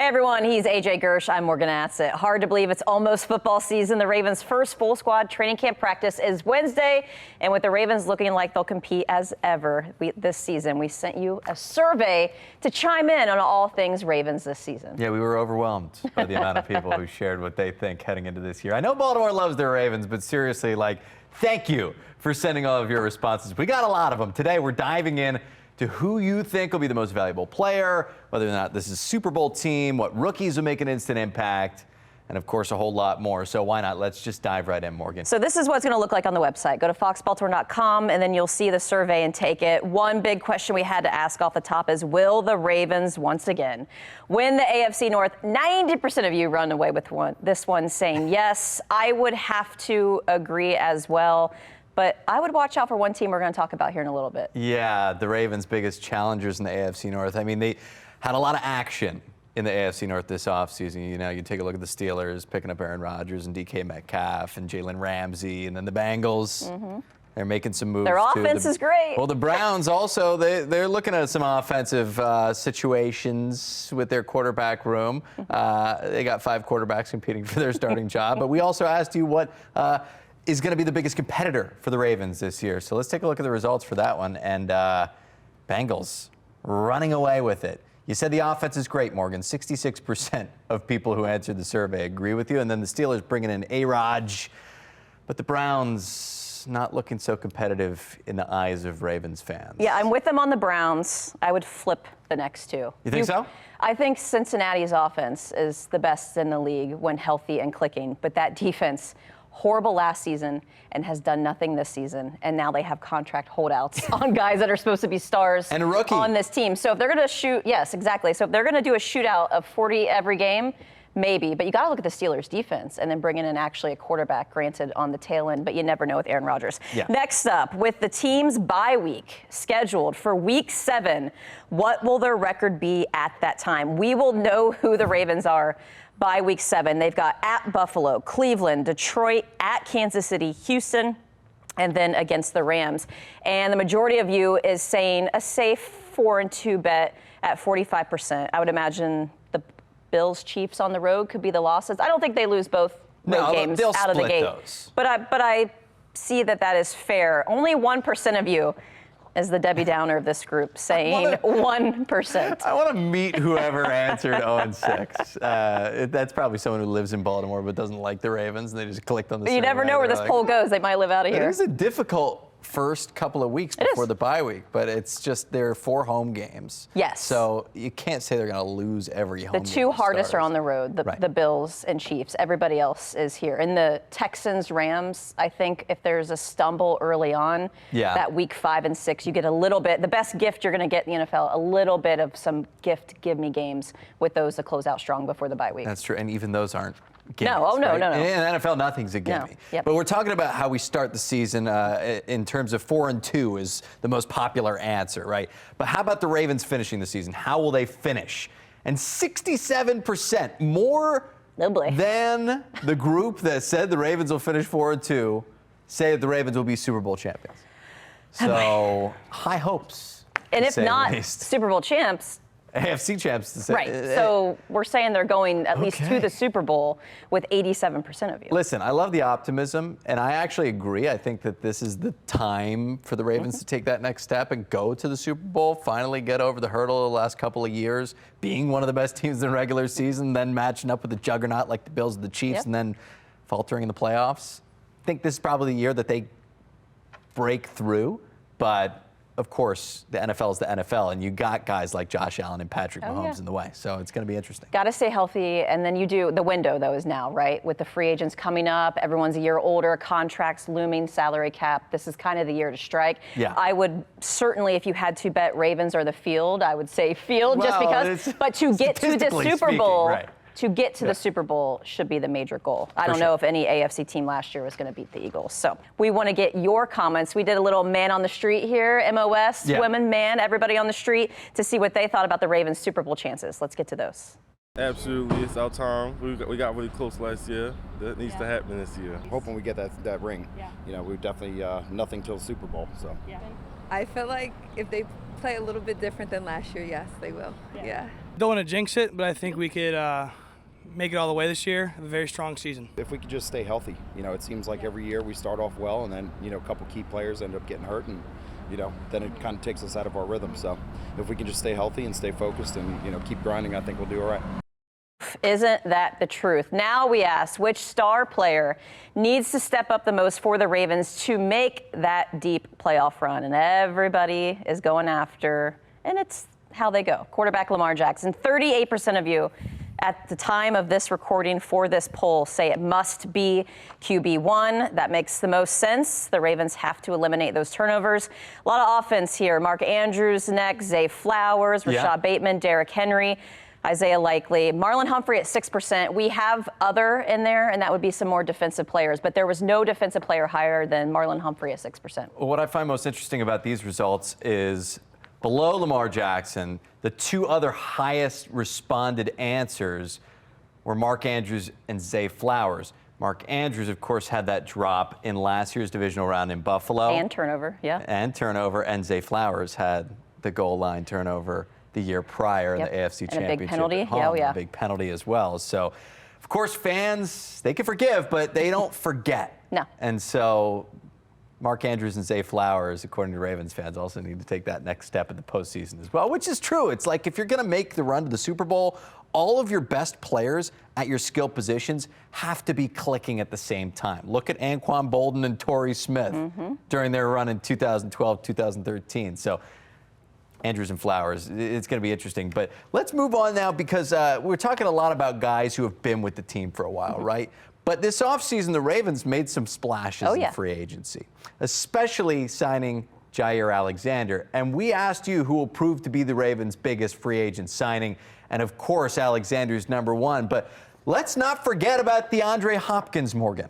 Hey everyone, he's AJ Gersh. I'm Morgan Adsit. Hard to believe it's almost football season. The Ravens' first full squad training camp practice is Wednesday, and with the Ravens looking like they'll compete as ever this season, we sent you a survey to chime in on all things Ravens this season. Yeah, we were overwhelmed by the amount of people who shared what they think heading into this year. I know Baltimore loves their Ravens, but seriously, thank you for sending all of your responses. We got a lot of them. Today, we're diving in to who you think will be the most valuable player, whether or not this is a Super Bowl team, what rookies will make an instant impact, and of course a whole lot more. So why not? Let's just dive right in, Morgan. So this is what it's going to look like on the website. Go to foxbaltimore.com and then you'll see the survey and take it. One big question we had to ask off the top is, will the Ravens once again win the AFC North? 90% of you run away with this one saying yes. I would have to agree as well. But I would watch out for one team we're going to talk about here in a little bit. Yeah, the Ravens' biggest challengers in the AFC North. I mean, they had a lot of action in the AFC North this offseason. You know, you take a look at the Steelers picking up Aaron Rodgers and DK Metcalf and Jalen Ramsey, and then the Bengals. They're making some moves. Their offense is great. Well, the Browns also, they're looking at some offensive situations with their quarterback room. They got 5 quarterbacks competing for their starting job. But we also asked you what is going to be the biggest competitor for the Ravens this year. So let's take a look at the results for that one. And Bengals running away with it. You said the offense is great, Morgan. 66% of people who answered the survey agree with you. And then the Steelers bringing in A-Raj. But the Browns not looking so competitive in the eyes of Ravens fans. Yeah, I'm with them on the Browns. I would flip the next two. You think so? I think Cincinnati's offense is the best in the league when healthy and clicking. But that defense, horrible last season and has done nothing this season, and now they have contract holdouts on guys that are supposed to be stars and a rookie on this team. So if they're going to shoot, yes, exactly. So if they're going to do a shootout of 40 every game, maybe. But you got to look at the Steelers' defense and then bringing in actually a quarterback, granted on the tail end, but you never know with Aaron Rodgers. Yeah. Next up, with the team's bye week scheduled for Week 7, what will their record be at that time? We will know who the Ravens are by Week 7. They've got at Buffalo, Cleveland, Detroit, at Kansas City, Houston, and then against the Rams. And the majority of you is saying a safe 4-2 bet at 45%. I would imagine the Bills Chiefs on the road could be the losses. I don't think they lose both road games out of the gate. Those. But I see that is fair. Only 1% of you is the Debbie Downer of this group, saying 1%. I want to meet whoever answered 0-6. That's probably someone who lives in Baltimore but doesn't like the Ravens, and they just clicked on the survey. You never know where this poll goes. They might live out of here. It is a difficult first couple of weeks before the bye week, but it's just there are 4 home games. Yes. So you can't say they're going to lose every home game. The 2 hardest are on the road, the Bills and Chiefs. Everybody else is here. And the Texans, Rams, I think if there's a stumble early on, that Week 5 and 6, you get a little bit, the best gift you're going to get in the NFL, a little bit of some gift give-me games with those to close out strong before the bye week. That's true, and even those aren't gimmies, no. In the NFL, nothing's a gimme. No. Yep. But we're talking about how we start the season in terms of 4-2 is the most popular answer, right? But how about the Ravens finishing the season? How will they finish? And 67%, more than the group that said the Ravens will finish 4-2, say that the Ravens will be Super Bowl champions. So high hopes. And if not Super Bowl champs, AFC champs to say. Right. So we're saying they're going at least to the Super Bowl with 87% of you. Listen, I love the optimism, and I actually agree. I think that this is the time for the Ravens to take that next step and go to the Super Bowl, finally get over the hurdle of the last couple of years, being one of the best teams in the regular season, then matching up with the juggernaut like the Bills and the Chiefs, and then faltering in the playoffs. I think this is probably the year that they break through, but of course, the NFL is the NFL, and you got guys like Josh Allen and Patrick Mahomes in the way. So it's going to be interesting. Got to stay healthy, and then you do the window, though, is now, right? With the free agents coming up, everyone's a year older, contracts looming, salary cap. This is kind of the year to strike. Yeah. I would certainly, if you had to bet Ravens or the field, I would say field, just because. But to get to the Super Bowl. To get to the Super Bowl should be the major goal. I don't know if any AFC team last year was going to beat the Eagles. So we want to get your comments. We did a little man on the street here, MOS, women, man, everybody on the street, to see what they thought about the Ravens' Super Bowl chances. Let's get to those. Absolutely, it's our time. We got really close last year. That needs to happen this year. Hoping we get that ring. You know, we're definitely nothing till Super Bowl. So. I feel like if they play a little bit different than last year, yes, they will. Yeah. Don't want to jinx it, but I think we could make it all the way this year. Have a very strong season. If we could just stay healthy, it seems like every year we start off well, and then a couple key players end up getting hurt, and then it kind of takes us out of our rhythm. So if we can just stay healthy and stay focused and keep grinding, I think we'll do all right. Isn't that the truth? Now we ask, which star player needs to step up the most for the Ravens to make that deep playoff run? And everybody is going after, and it's how they go, quarterback Lamar Jackson. 38% of you at the time of this recording for this poll say it must be QB1. That makes the most sense. The Ravens have to eliminate those turnovers. A lot of offense here. Mark Andrews next, Zay Flowers, Rashad Bateman, Derrick Henry, Isaiah Likely, Marlon Humphrey at 6%. We have other in there, and that would be some more defensive players, but there was no defensive player higher than Marlon Humphrey at 6%. Well, what I find most interesting about these results is below Lamar Jackson, the two other highest responded answers were Mark Andrews and Zay Flowers. Mark Andrews, of course, had that drop in last year's divisional round in Buffalo. And turnover, yeah. And turnover, and Zay Flowers had the goal line turnover the year prior in the AFC Championship. And a big penalty, at home, yeah. A big penalty as well. So, of course, fans, they can forgive, but they don't forget. No. And so Mark Andrews and Zay Flowers, according to Ravens fans, also need to take that next step in the postseason as well, which is true. It's like if you're going to make the run to the Super Bowl, all of your best players at your skill positions have to be clicking at the same time. Look at Anquan Bolden and Torrey Smith during their run in 2012, 2013. So Andrews and Flowers, it's going to be interesting. But let's move on now because we're talking a lot about guys who have been with the team for a while, right? But this offseason, the Ravens made some splashes in free agency, especially signing Jair Alexander. And we asked you who will prove to be the Ravens' biggest free agent signing. And of course, Alexander's number one. But let's not forget about DeAndre Hopkins, Morgan.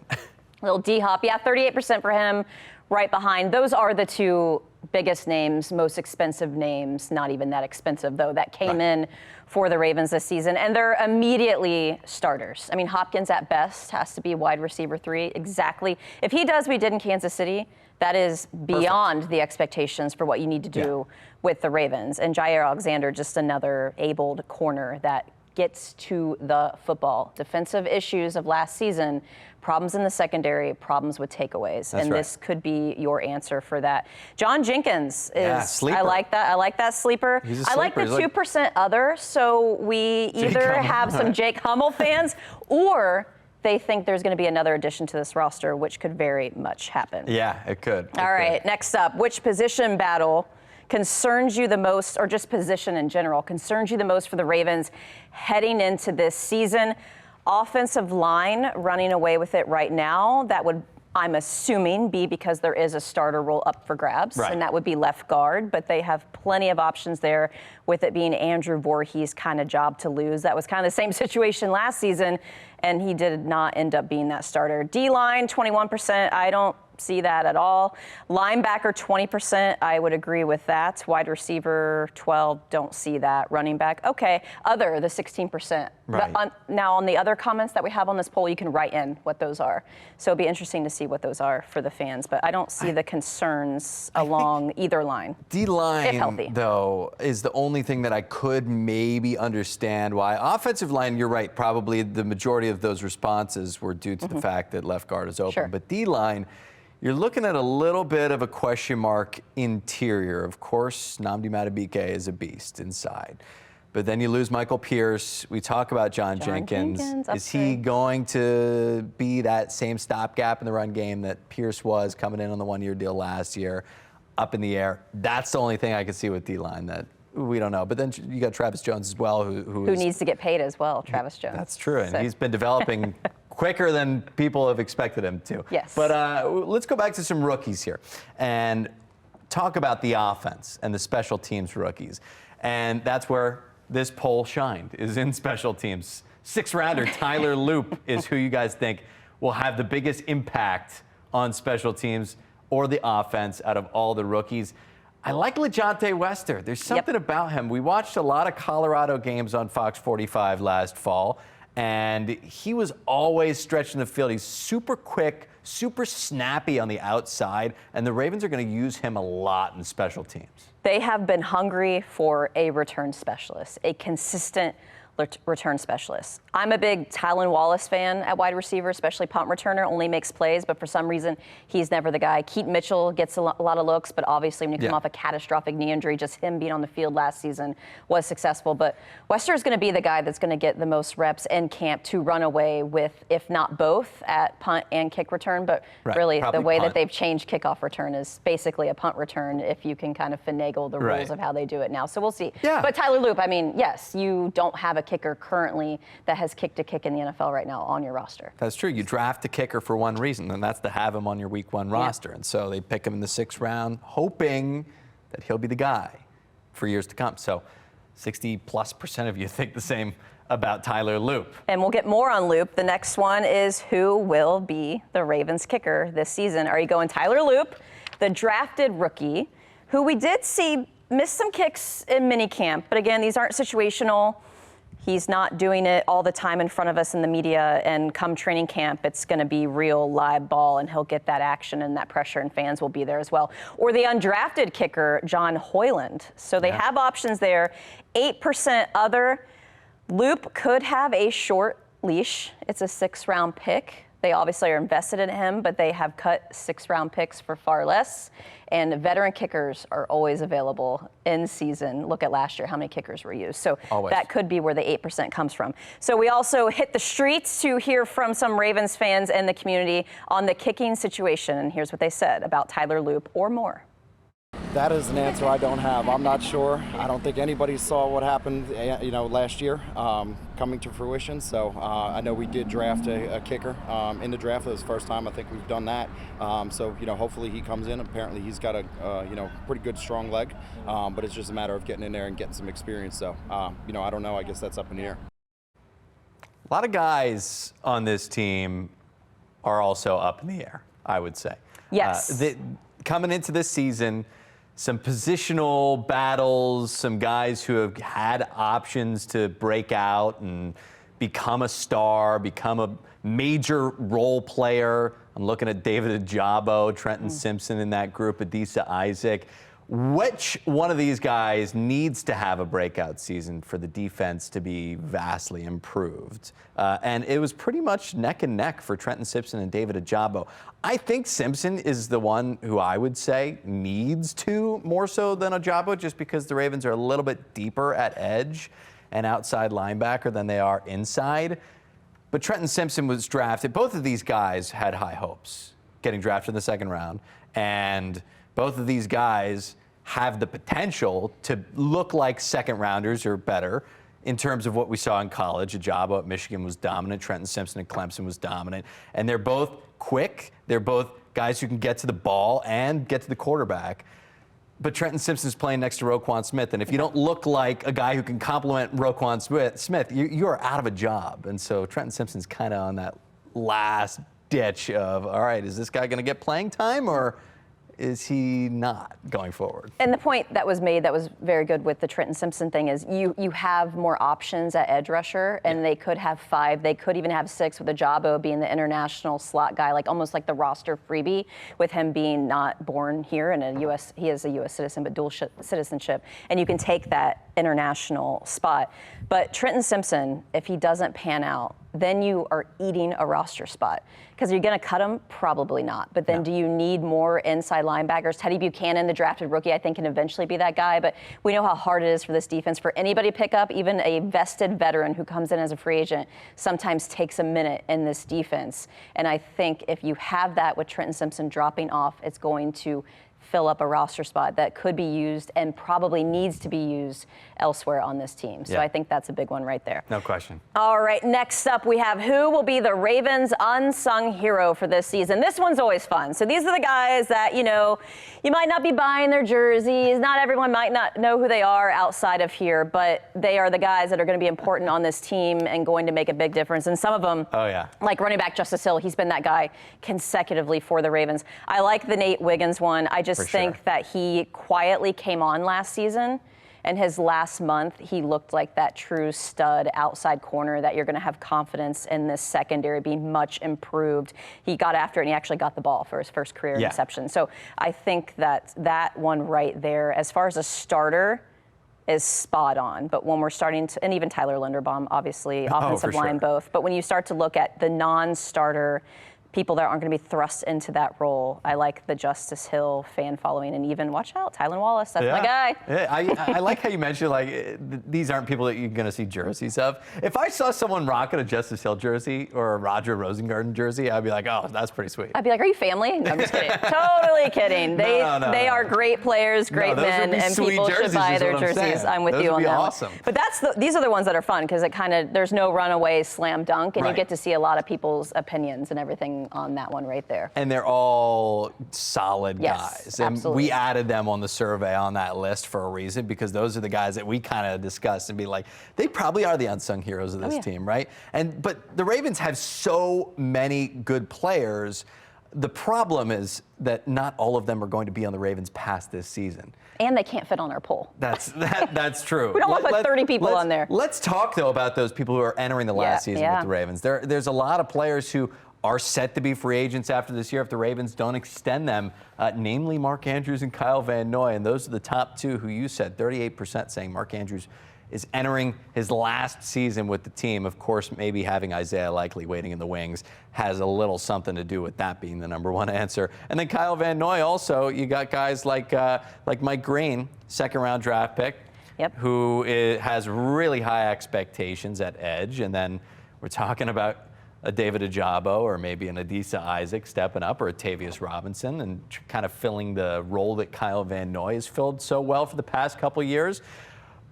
Little D-Hop, yeah, 38% for him, right behind. Those are the two biggest names, most expensive names, not even that expensive, though, that came in for the Ravens this season. And they're immediately starters. I mean, Hopkins at best has to be wide receiver 3. Exactly. If he does what he did in Kansas City, that is beyond the expectations for what you need to do with the Ravens. And Jair Alexander, just another abled corner that gets to the football. Defensive issues of last season, problems in the secondary, problems with takeaways. That's and right. this could be your answer for that. John Jenkins is, sleeper. I like that. I like that sleeper. He's a I like the sleeper. 2% other, so we either Hummel. have some Jake Hummel fans or they think there's going to be another addition to this roster, which could very much happen. Yeah, it could. All right, next up, which position battle concerns you the most, or just position in general, concerns you the most for the Ravens heading into this season? Offensive line running away with it right now. That would, I'm assuming, be because there is a starter role up for grabs, and that would be left guard, but they have plenty of options there with it being Andrew Voorhees' kind of job to lose. That was kind of the same situation last season, and he did not end up being that starter. D-line, 21%. I don't see that at all. Linebacker, 20%. I would agree with that. Wide receiver, 12. Don't see that. Running back, okay. Other, the 16%. Right. Now, on the other comments that we have on this poll, you can write in what those are. So it'll be interesting to see what those are for the fans. But I don't see the concerns along either line. D-line, though, is the only thing that I could maybe understand why. Offensive line, you're right. Probably the majority of those responses were due to the fact that left guard is open. But D-line, you're looking at a little bit of a question mark interior. Of course, Nnamdi Madubuike is a beast inside. But then you lose Michael Pierce. We talk about John Jenkins. Is he going to be that same stopgap in the run game that Pierce was coming in on the one-year deal last year? Up in the air. That's the only thing I can see with D-line that we don't know. But then you got Travis Jones as well, who needs to get paid as well, Travis Jones. That's true, and he's been developing quicker than people have expected him to. Yes. But let's go back to some rookies here and talk about the offense and the special teams rookies. And that's where this poll shined, is in special teams. Sixth-rounder Tyler Loop is who you guys think will have the biggest impact on special teams or the offense out of all the rookies. I like LeJontay Wester. There's something about him. We watched a lot of Colorado games on Fox 45 last fall, and he was always stretching the field. He's super quick, super snappy on the outside, and the Ravens are going to use him a lot in special teams. They have been hungry for a return specialist, a consistent return specialist. I'm a big Tylan Wallace fan at wide receiver, especially punt returner, only makes plays, but for some reason, he's never the guy. Keaton Mitchell gets a lot of looks, but obviously when you come off a catastrophic knee injury, just him being on the field last season was successful. But Wester is going to be the guy that's going to get the most reps in camp to run away with, if not both, at punt and kick return. But really, the way that they've changed kickoff return is basically a punt return if you can kind of finagle the rules of how they do it now. So we'll see. Yeah. But Tyler Loop, I mean, yes, you don't have a kicker currently that has kicked a kick in the NFL right now on your roster. That's true. You draft a kicker for one reason, and that's to have him on your week 1 roster. And so they pick him in the 6th round, hoping that he'll be the guy for years to come. So 60+% of you think the same about Tyler Loop. And we'll get more on Loop. The next one is who will be the Ravens kicker this season. Are you going Tyler Loop, the drafted rookie, who we did see miss some kicks in minicamp, but again, these aren't situational. He's not doing it all the time in front of us in the media, and come training camp, it's going to be real live ball, and he'll get that action and that pressure, and fans will be there as well. Or the undrafted kicker, John Hoyland. So they have options there. 8% other. Loop could have a short leash. It's a 6th-round pick. They obviously are invested in him, but they have cut 6th-round picks for far less. And veteran kickers are always available in season. Look at last year, how many kickers were used. So that could be where the 8% comes from. So we also hit the streets to hear from some Ravens fans and the community on the kicking situation. And here's what they said about Tyler Loop or more. That is an answer I don't have. I'm not sure. I don't think anybody saw what happened, last year coming to fruition. So I know we did draft a kicker in the draft. It was the first time I think we've done that. So hopefully he comes in. Apparently he's got a pretty good strong leg, but it's just a matter of getting in there and getting some experience. So I don't know. I guess that's up in the air. A lot of guys on this team are also up in the air, I would say. Yes. Coming into this season, some positional battles, some guys who have had options to break out and become a star, become a major role player. I'm looking at David Ajabo, Trenton Simpson in that group, Adisa Isaac. Which one of these guys needs to have a breakout season for the defense to be vastly improved? And it was pretty much neck and neck for Trenton Simpson and David Ajabo. I think Simpson is the one who I would say needs to more so than Ajabo, just because the Ravens are a little bit deeper at edge and outside linebacker than they are inside. But Trenton Simpson was drafted. Both of these guys had high hopes getting drafted in the 2nd round. And both of these guys have the potential to look like 2nd rounders or better in terms of what we saw in college. Ajabo at Michigan was dominant. Trenton Simpson at Clemson was dominant. And they're both quick. They're both guys who can get to the ball and get to the quarterback. But Trenton Simpson's playing next to Roquan Smith. And if you don't look like a guy who can complement Roquan Smith, you are out of a job. And so Trenton Simpson's kind of on that last ditch of, all right, is this guy going to get playing time, or is he not going forward? And the point that was made that was very good with the Trenton Simpson thing is you have more options at edge rusher, and they could have 5. They could even have 6 with Ajabo being the international slot guy, like almost like the roster freebie, with him being not born here in he is a U.S. citizen, but dual citizenship. And you can take that international spot. But Trenton Simpson, if he doesn't pan out, then you are eating a roster spot. Because you're going to cut him? Probably not. But then do you need more inside linebackers? Teddy Buchanan, the drafted rookie, I think can eventually be that guy. But we know how hard it is for this defense. For anybody to pick up, even a vested veteran who comes in as a free agent, sometimes takes a minute in this defense. And I think if you have that with Trenton Simpson dropping off, it's going to fill up a roster spot that could be used and probably needs to be used elsewhere on this team. So I think that's a big one right there. No question. All right, next up we have who will be the Ravens' unsung hero for this season. This one's always fun. So these are the guys that, you might not be buying their jerseys. Not everyone might not know who they are outside of here, but they are the guys that are going to be important on this team and going to make a big difference. And some of them, like running back Justice Hill, he's been that guy consecutively for the Ravens. I like the Nate Wiggins one. I just think that he quietly came on last season And his last month, he looked like that true stud outside corner that you're going to have confidence in this secondary being much improved. He got after it, and he actually got the ball for his first career interception. So I think that one right there, as far as a starter, is spot on. But when we're starting to, and even Tyler Linderbaum, obviously, offensive line both. But when you start to look at the non-starter people that aren't going to be thrust into that role, I like the Justice Hill fan following, and even watch out, Tylan Wallace, that's my guy. Yeah, I like how you mentioned these aren't people that you're going to see jerseys of. If I saw someone rocking a Justice Hill jersey or a Roger Rosengarten jersey, I'd be like, oh, that's pretty sweet. I'd be like, are you family? No, I'm just kidding. Totally kidding. They are great players, great men, and people should buy their jerseys. I'm with you on that. Awesome. But these are the ones that are fun because it there's no runaway slam dunk, and you get to see a lot of people's opinions and everything on that one right there. And they're all solid guys. And absolutely. we added them on the survey on that list for a reason, because those are the guys that we kind of discussed and be like, they probably are the unsung heroes of this team, right? But the Ravens have so many good players. The problem is that not all of them are going to be on the Ravens past this season. And they can't fit on our poll. That's true. We don't want to put 30 people on there. Let's talk, though, about those people who are entering the last season with the Ravens. There's a lot of players who are set to be free agents after this year if the Ravens don't extend them, namely Mark Andrews and Kyle Van Noy. And those are the top two who you said, 38% saying Mark Andrews is entering his last season with the team. Of course, maybe having Isaiah Likely waiting in the wings has a little something to do with that being the number one answer. And then Kyle Van Noy also, you got guys like Mike Green, second-round draft pick, who has really high expectations at edge. And then we're talking about a David Ajabo or maybe an Adisa Isaac stepping up, or a Tavius Robinson, and kind of filling the role that Kyle Van Noy has filled so well for the past couple years.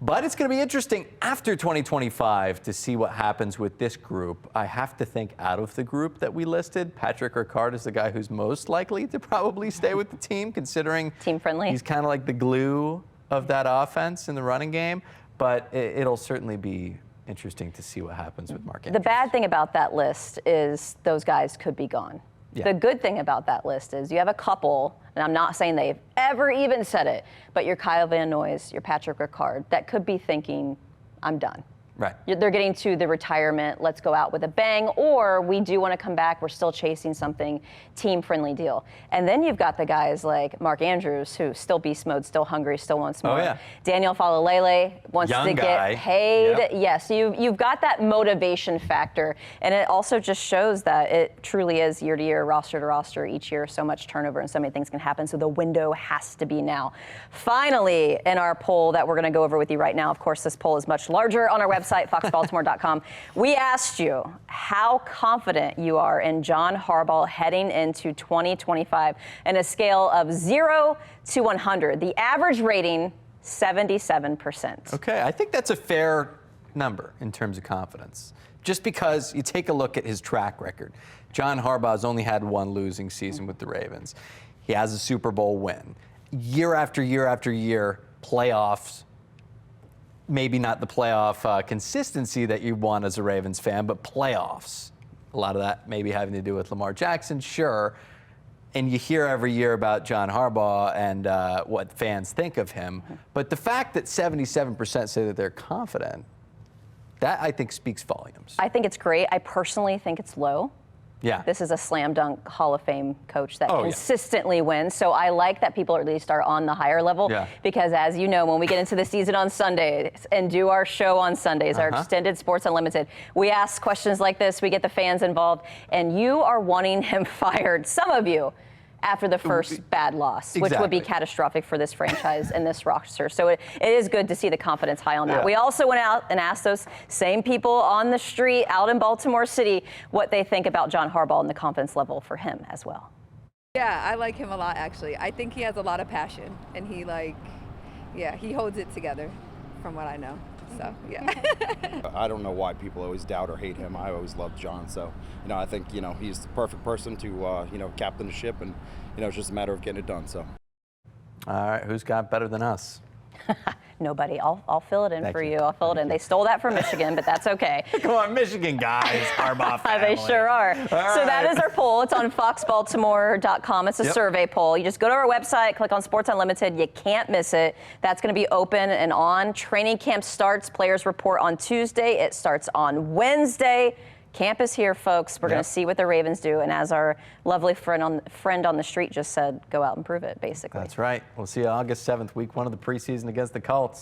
But it's going to be interesting after 2025 to see what happens with this group. I have to think out of the group that we listed, Patrick Ricard is the guy who's most likely to probably stay with the team, considering team-friendly. He's kind of like the glue of that offense in the running game. But it'll certainly be interesting to see what happens with Mark Andrews. The bad thing about that list is those guys could be gone. The good thing about that list is you have a couple, and I'm not saying they've ever even said it, but your Kyle Van Noy's, your Patrick Ricard, that could be thinking, I'm done. Right. They're getting to the retirement, let's go out with a bang, or we do want to come back, we're still chasing something, team-friendly deal. And then you've got the guys like Mark Andrews, who still beast mode, still hungry, still wants more. Oh, yeah. Daniel Falalele wants to get paid. Yep. Yes, you've got that motivation factor, and it also just shows that it truly is year to year, roster to roster, each year, so much turnover and so many things can happen, so the window has to be now. Finally, in our poll that we're going to go over with you right now, of course, this poll is much larger on our website, foxbaltimore.com. We asked you how confident you are in John Harbaugh heading into 2025 in a scale of 0 to 100. The average rating, 77%. Okay, I think that's a fair number in terms of confidence. Just because you take a look at his track record. John Harbaugh's only had one losing season with the Ravens. He has a Super Bowl win. Year after year after year, playoffs. Maybe not the playoff consistency that you want as a Ravens fan, but playoffs. A lot of that maybe having to do with Lamar Jackson, sure. And you hear every year about John Harbaugh and what fans think of him. But the fact that 77% say that they're confident, that I think speaks volumes. I think it's great. I personally think it's low. Yeah. This is a slam dunk Hall of Fame coach that consistently wins. So I like that people at least are on the higher level because, as you know, when we get into the season on Sundays and do our show on Sundays, our extended Sports Unlimited, we ask questions like this, we get the fans involved, and you are wanting him fired, some of you, after the first bad loss, which would be catastrophic for this franchise and this roster. So it is good to see the confidence high on that. We also went out and asked those same people on the street out in Baltimore City what they think about John Harbaugh and the confidence level for him as well. Yeah, I like him a lot, actually. I think he has a lot of passion, and he holds it together from what I know. So, yeah. I don't know why people always doubt or hate him. I always loved John. So, I think, he's the perfect person to, captain the ship. And, it's just a matter of getting it done. So. All right. Who's got better than us? Nobody. I'll fill it in Thank for you. you. I'll fill it in. They stole that from Michigan, but that's okay. Come on, Michigan guys, Harbaugh family. They sure are. So that is our poll. It's on foxbaltimore.com. It's a survey poll. You just go to our website, click on Sports Unlimited. You can't miss it. That's going to be open and on. Training camp starts. Players report on Tuesday. It starts on Wednesday. Camp is here, folks. We're going to see what the Ravens do. And as our lovely friend on the street just said, go out and prove it, basically. That's right. We'll see you August 7th, week 1 of the preseason against the Colts.